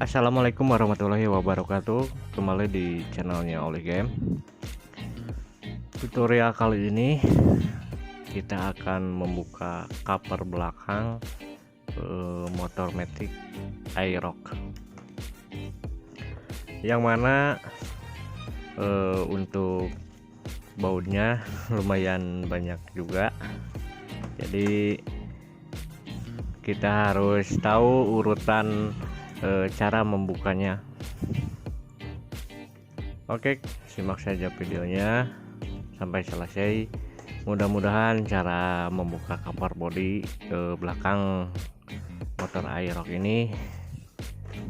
Assalamualaikum warahmatullahi wabarakatuh. Kembali di channelnya Oli Game. Tutorial kali ini kita akan membuka cover belakang motor Matic Aerox, yang mana untuk bautnya lumayan banyak juga. Jadi kita harus tahu urutan cara membukanya. Oke, simak saja videonya sampai selesai. Mudah-mudahan cara membuka cover body ke belakang motor Aerox ini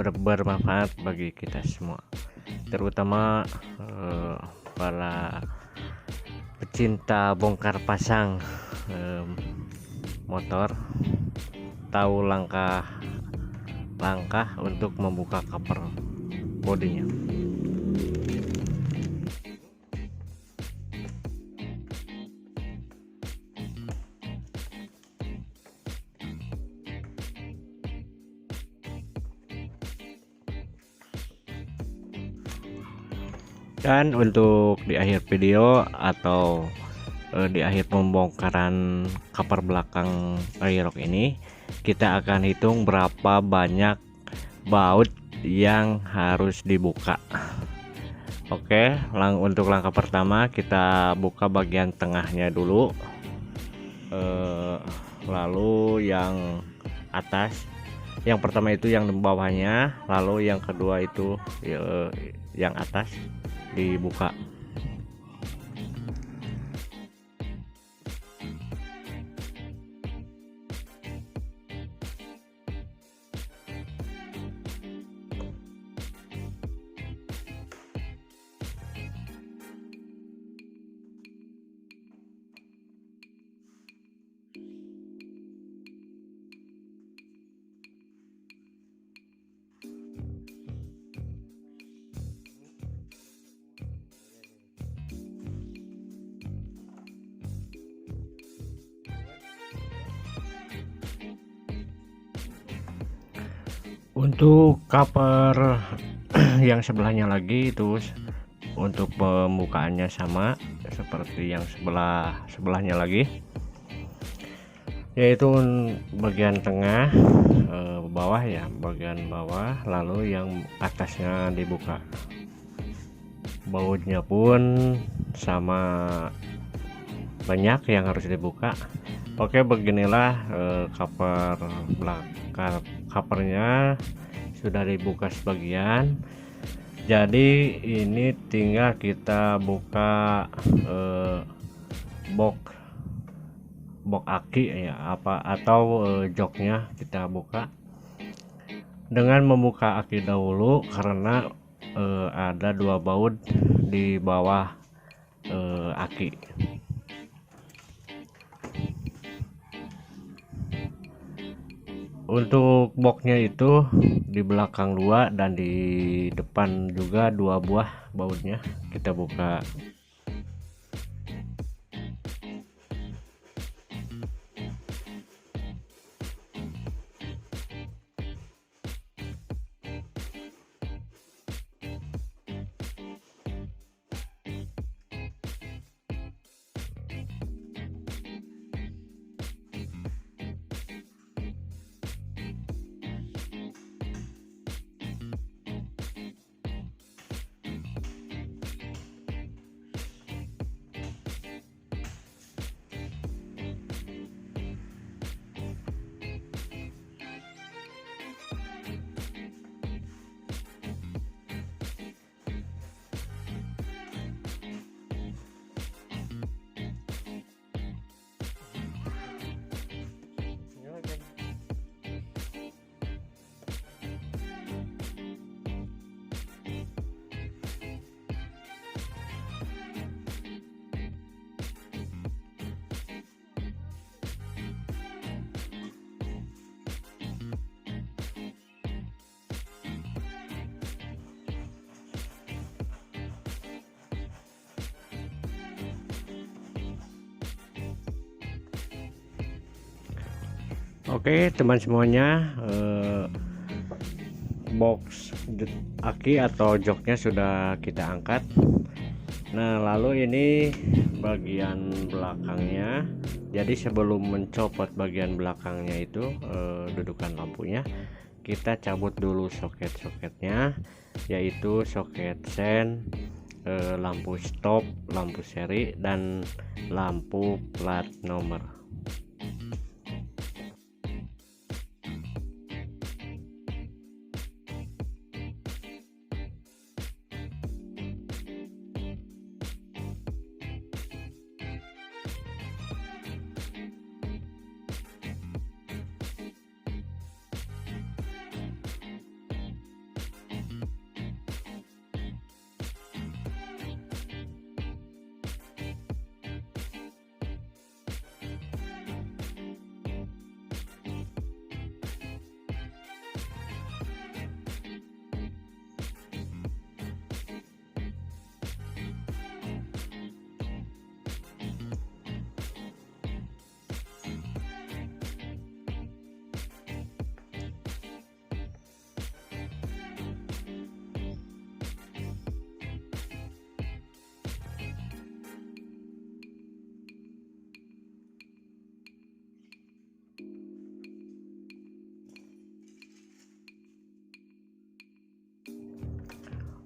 bermanfaat bagi kita semua, terutama para pecinta bongkar pasang motor, tahu langkah untuk membuka cover bodinya. Dan untuk di akhir video atau di akhir pembongkaran cover belakang Aerox ini, kita akan hitung berapa banyak baut yang harus dibuka. Oke, untuk langkah pertama kita buka bagian tengahnya dulu, lalu yang atas. Yang pertama itu yang bawahnya, lalu yang kedua itu yang atas dibuka. Untuk cover yang sebelahnya lagi itu untuk pembukaannya sama seperti yang sebelahnya lagi, yaitu bagian tengah, bawah ya, bagian bawah, lalu yang atasnya dibuka. Bautnya pun sama banyak yang harus dibuka. Oke, beginilah cover belakang. Covernya sudah dibuka sebagian, jadi ini tinggal kita buka box aki ya, atau joknya kita buka dengan membuka aki dahulu, karena ada dua baut di bawah aki. Untuk boxnya itu di belakang dua dan di depan juga dua buah bautnya kita buka. Oke teman semuanya, box aki atau joknya sudah kita angkat. Nah, lalu ini bagian belakangnya. Jadi sebelum mencopot bagian belakangnya itu dudukan lampunya, kita cabut dulu soket-soketnya, yaitu soket sen, lampu stop, lampu seri, dan lampu plat nomor.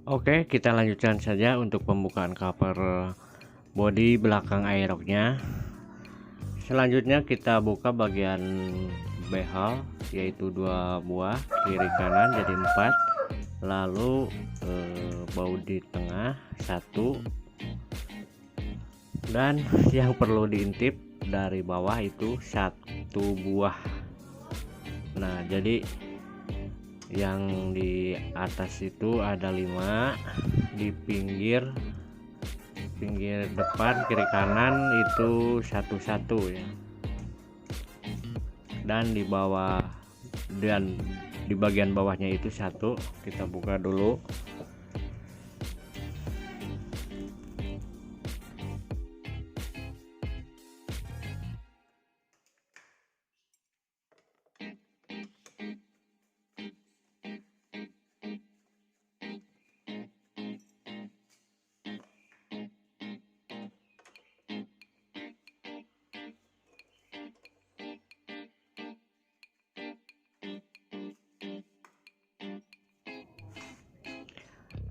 Oke, kita lanjutkan saja untuk pembukaan cover bodi belakang airlocknya. Selanjutnya kita buka bagian behel, yaitu 2 buah, kiri kanan jadi 4, lalu baut di tengah 1, dan yang perlu diintip dari bawah itu 1 buah. Nah, jadi yang di atas itu ada 5, di pinggir depan kiri kanan itu 1-1 ya, dan di bawah dan di bagian bawahnya itu 1. Kita buka dulu.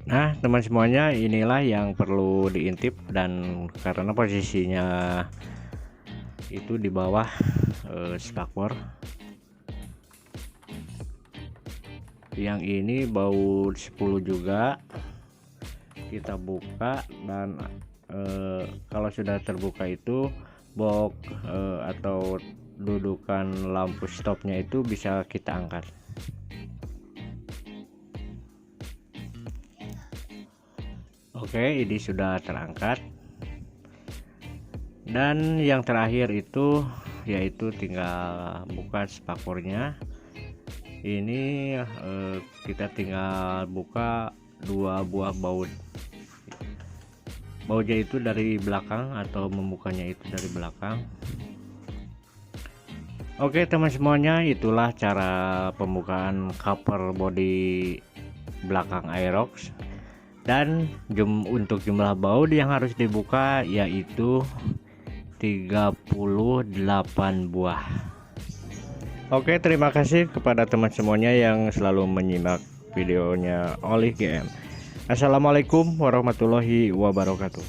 Nah, teman semuanya, inilah yang perlu diintip, dan karena posisinya itu di bawah spakbor. Yang ini baut 10 juga. Kita buka, dan kalau sudah terbuka itu box atau dudukan lampu stopnya itu bisa kita angkat. Oke, ini sudah terangkat. Dan yang terakhir itu yaitu tinggal buka spakbornya. Ini kita tinggal buka 2 buah baut. Bautnya itu dari belakang, atau membukanya itu dari belakang. Oke teman semuanya, itulah cara pembukaan cover bodi belakang Aerox. Dan untuk jumlah baut yang harus dibuka yaitu 38 buah. Oke, terima kasih kepada teman semuanya yang selalu menyimak videonya Oli GM. Assalamualaikum warahmatullahi wabarakatuh.